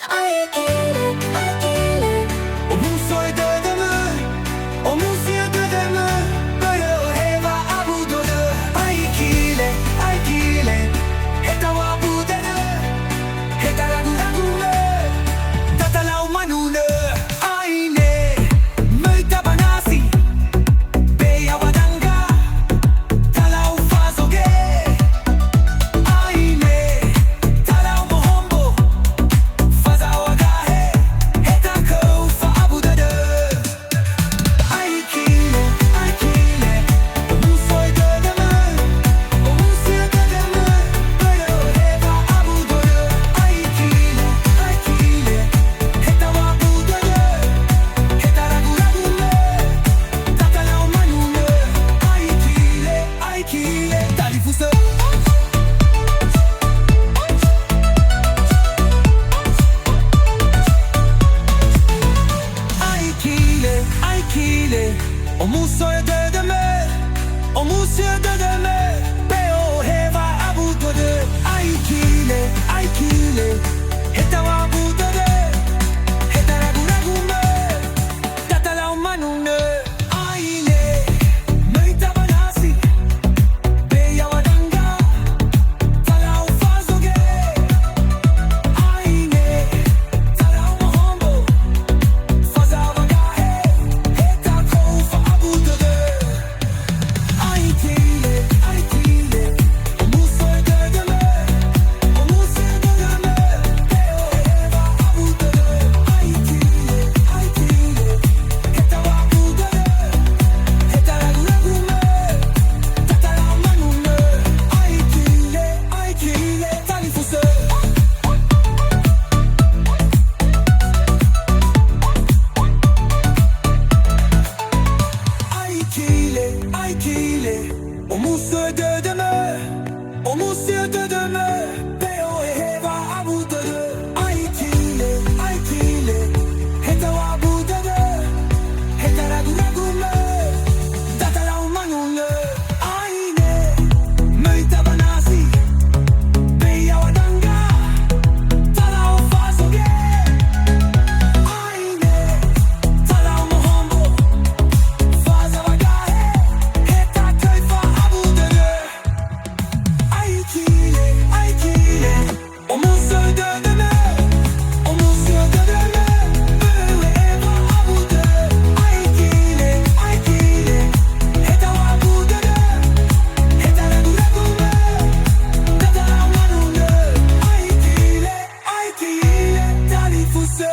Aikile, Aikile. Umusoy dedemi, omusiye dedemi, böyle heva abudodu. Aikile, Aikile, hetawa budene, hetaragu ragune, tatalau manune. Aine, möytabanasi, beyawadanga, talau fazoge. Aine, talau mohombo, fazawagahe, hetako fa abudodu. Aikile, Aikile, omusoy dedemi, omusiye dedemi, böyle heva abudodu. Aikile, Aikile, hetawa budene, hetaragu ragune, tatalau manune. Aikile, Aikile, talifusa. Aikile, Aikile, omusoy dedemi, omusiye dedemi, beo heva abudodu. Aikile, Aikile, hetawa budene, hetaragu ragune, tatalau manune. Aine, möytabanasi, beyawadanga, talau fazoge. Aine, talau mohombo, fazawagahe, hetako fa abudodu. Aikile, Aikile, omusoy dedemi, omusiye dedemi, beo heva abudodu. Aikile, Aikile, hetawa budene, hetaragu ragune, tatalau manune. Aikile, Aikile, talifusa. Aikile, Aikile, omusoy dedemi, omusiye dedemi, beo heva abudodu. Aikile, Aikile, hetawa budene, hetaragu ragune, tatalau manune. Aine, möytabanasi, beyawadanga, talau fazoge. Aine, talau mohombo, fazawagahe, hetakoy fa abudodu. Aikile, Aikile, omusoy dedemi, omusiye dedemi, böyle heva abudodu. Aikile, Aikile, hetawa budene, hetaragu ragune, tatalau manune. Aikile, Aikile, talifusa.